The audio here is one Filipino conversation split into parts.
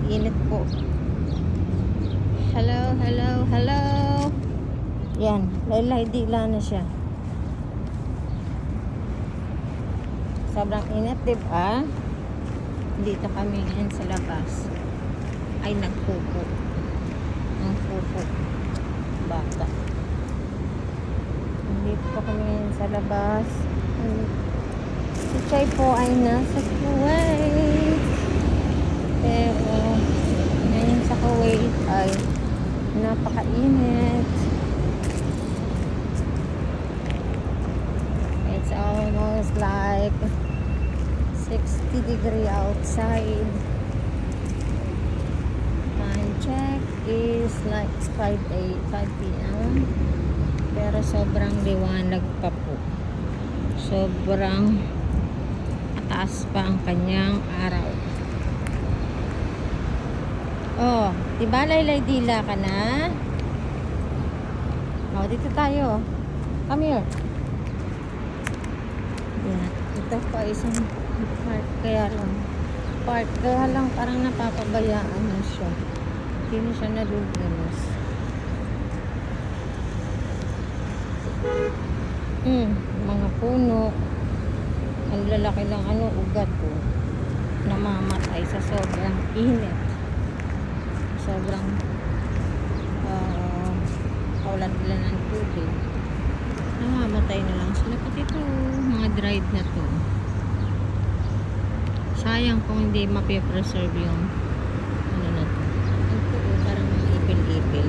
init po. Hello, hello, hello. Yan, laylay-dila na siya. Sobrang init, diba? Dito kami ngayon sa labas. Ay, nagpupo. Ang pupo. Bata. Dito po kami ngayon sa labas. Si Chay po ay nasa Kuwait. Pero, ngayon sa Kuwait ay napakainit. It's almost like 60 degree outside. Time check is like 5 p.m. Pero sobrang liwanag pa po. Sobrang mataas pa ang kanyang araw. Oh, diba laylay-dila ka na? Oh, dito tayo. Come here. Yeah, ito pa isang park kaya lang parang napapabayaan na siya. Hindi na siya nalulinis. Mga puno. Ang lalaki lang ugat ko. Namamatay sa sobrang init. Sobrang kaulan nila ng tubig. Namamatay na lang sila. Pati ito, mga dried na to. Sayang kung hindi mapipreserve yung ano na to. Ito, parang ipil-ipil.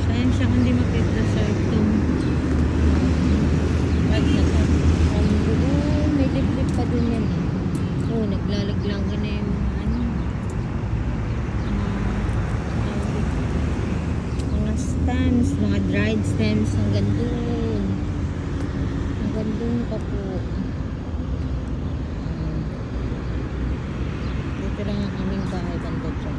Sayang siya kung hindi mapipreserve itong dried na to. May lip-lip pa dun yan eh. Naglalaglang ka na yung stems, mga dried stems hanggang dun pa po. Dito lang ang aming bahay banda dyan.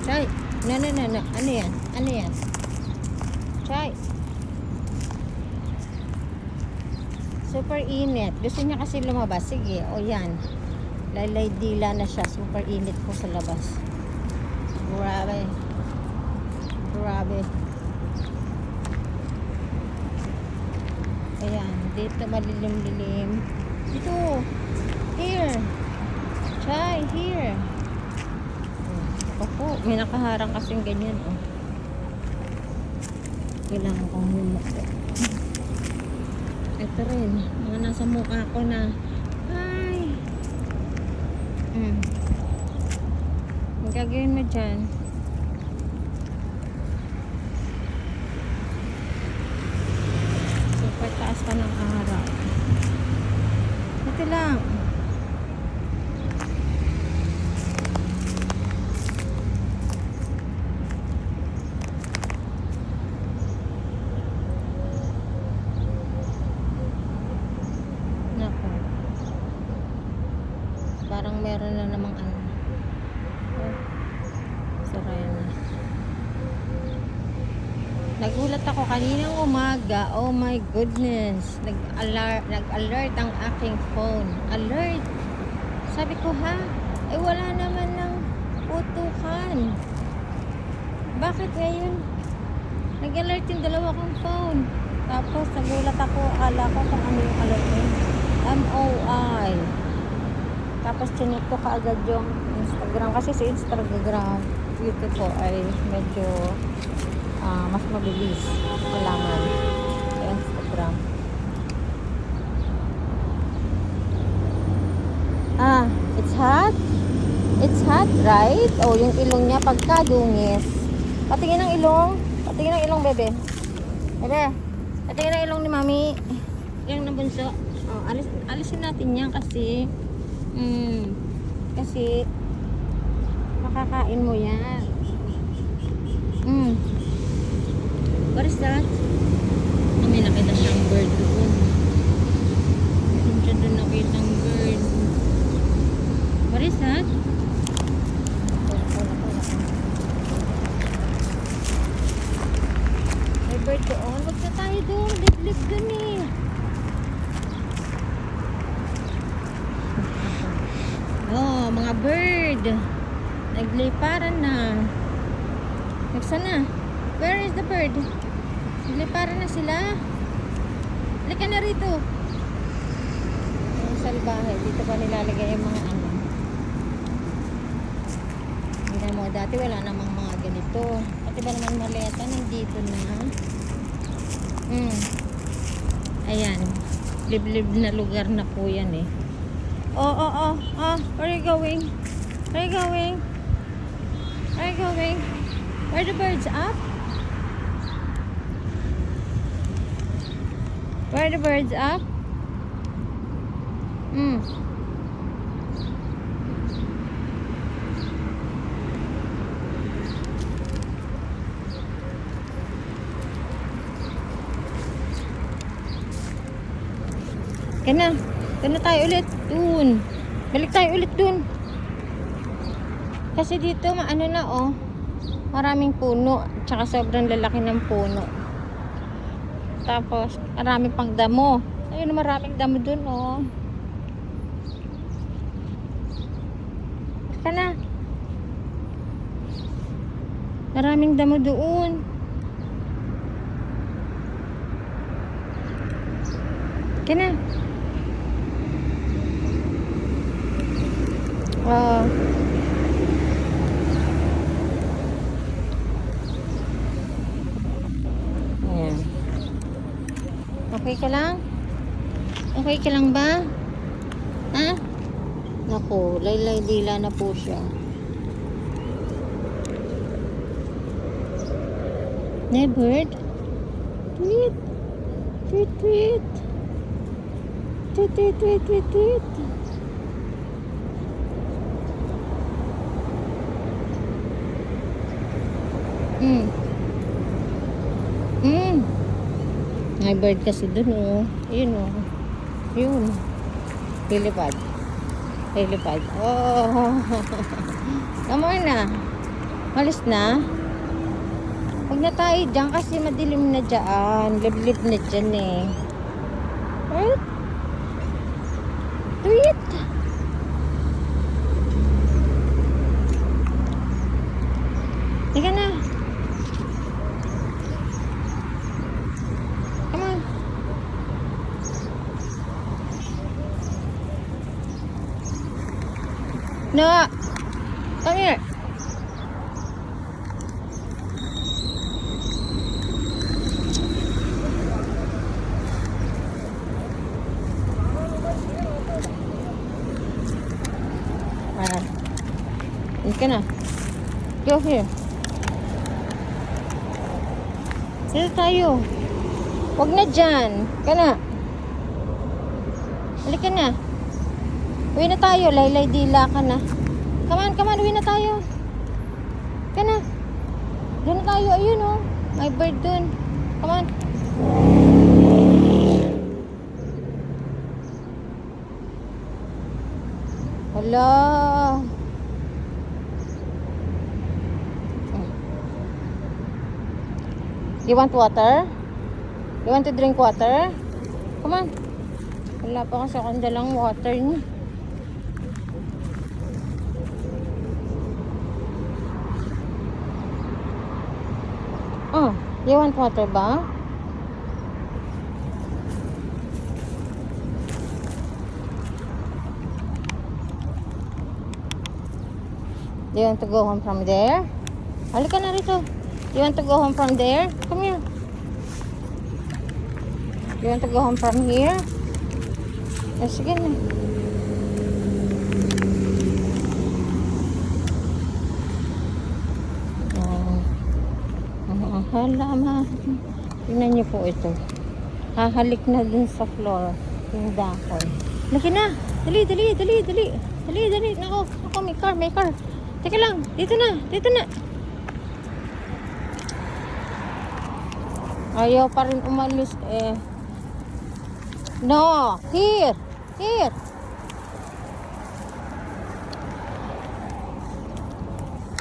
Chay, na ano yan Chay, super init. Gusto niya kasi lumabas. Sige, o yan, laylay-dila na siya. Super init po sa labas. Grabe. Ayan, dito malilim-lilim. Dito. Here. Chay, here. Ako, may nakaharang kasing ganyan, oh. Kailangan kong humukit. Ito rin, mga nasa mukha ko na. Hi. Ang gagawin mo dyan? Taas pa ng araw. Ito lang. Nako. Parang meron na namang ano. Oh. Saray na. Nagulat ako kaninang umaga. Oh my goodness. Nag-alert ang aking phone. Alert. Sabi ko, ha? Eh wala naman ng putukan. Bakit ngayon? Nag-alert yung dalawa kong phone. Tapos nagulat ako. Akala ko kung ano yung alert yun. MOI. Tapos chinik ko kaagad yung Instagram. Kasi sa Instagram, YouTube ko ay medyo mas mabilis malaman sa Instagram. It's hot? It's hot, right? Oh, yung ilong niya pagkadungis. Patingin ng ilong. Patingin ng ilong, bebe. Bebe, patingin ng ilong ni mami. Yung nabunso. Oh, alisin natin yan kasi makakain mo yan. What is that? May nakita siyang bird doon. Meron siya doon nakitang bird. What is that? May bird doon. Wag na tayo doon. Liblib doon eh. mga bird. Nagliparan na. Nasaan na? Where is the bird? Nagliparan na sila. Halika na rito. Ang salbahe. Dito pa nilalagay yung mga ano. Hindi mo, dati wala namang mga ganito. Pati ba naman maleta, nandito na. Ayan. Liblib na lugar na po yan eh. Oh. Where are you going? Where are you going? Where are you going? Where are the birds up? Where are the birds up? Kana tayo ulit dun. Balik tayo ulit dun. Kasi dito maano na oh. Maraming puno, tsaka sobrang lalaki ng puno. Tapos maraming pang damo. Ayun, maraming damo dun oh. Kana. Maraming damo doon. Kana. Ayan. Okay ka lang? Okay ka lang ba? Ha? Naku, laylay dila na po siya. Ne bird? Tweet. Tweet, tweet. Tweet, tweet, tweet, tweet, tweet. May bird kasi dun oh. Yun oh. Yun. Lilipad. Lilipad. Oh. Come on na. Malis na. Huwag na tayo dyan kasi madilim na dyan. Liblib na dyan eh. Right? Tweet. Teka na. Come on. No. Come here. Ika na. Go here. Dito tayo. Huwag na dyan. Ika na. Halika na. Uwi na tayo. Laylay dila ka na. Come on. Uwi na tayo. Ika na. Doon na tayo. Ayun oh. May bird doon. Come on. Hala. You want water? You want to drink water? Come on. Wala pa kasi akong dalang water niya. Oh, you want water ba? Do you want to go home from there? Halika na rito. You want to go home from there? Come here. You want to go home from here? Sige na. Hala. Tingnan niyo po ito. Hahalik na dun sa floor. Yung dahon. Laki na. Dali. Nako, may car. Teka lang. Dito na. Ayaw pa rin umalis eh. No, here.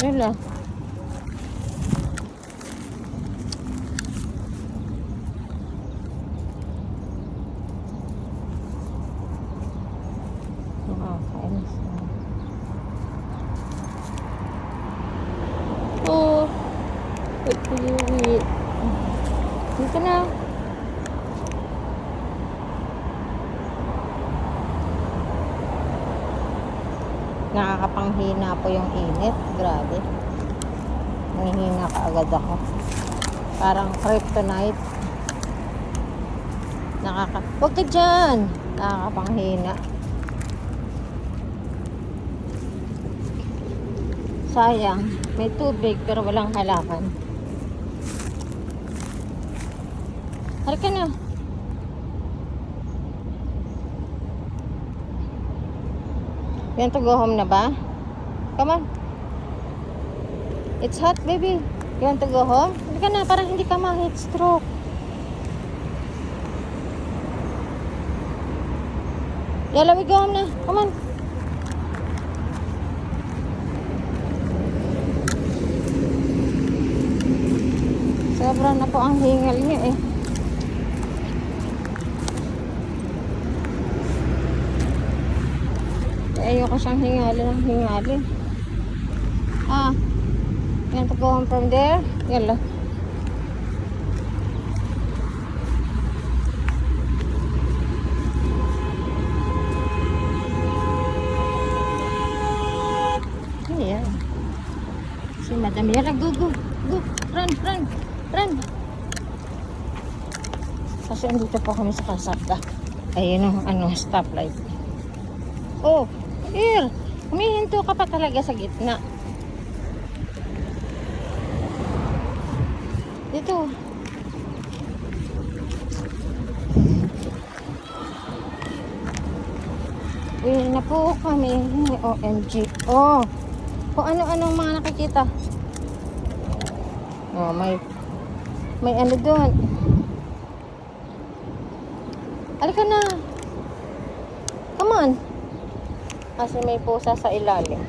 Wala. Piwi. Dito na. Nakakapanghina po yung init. Grabe. Nanghihina ka agad ako. Parang kryptonite. Huwag ka dyan! Nakakapanghina. Sayang. May tubig pero walang halaman. Halika na. You want to go home na ba? Come on. It's hot, baby. You want to go home? Halika na, para hindi ka ma-heat stroke. Yala, we go home na. Come on. Sobra na po ang hingal niya eh. Ayoko siyang hingalin ng hingalin. You want to go home from there? Yala. Ayan. Si Madam Yala, go. Run. Kasi andito po kami sa kalsada. Ayun ang stoplight. Oh, here. Humihinto ka pa talaga sa gitna. Dito. Uwi na po kami. OMG. Oh. Kung ano-anong mga nakikita. Oh, may ano doon. Halika na. Come on. Kasi may pusa sa ilalim.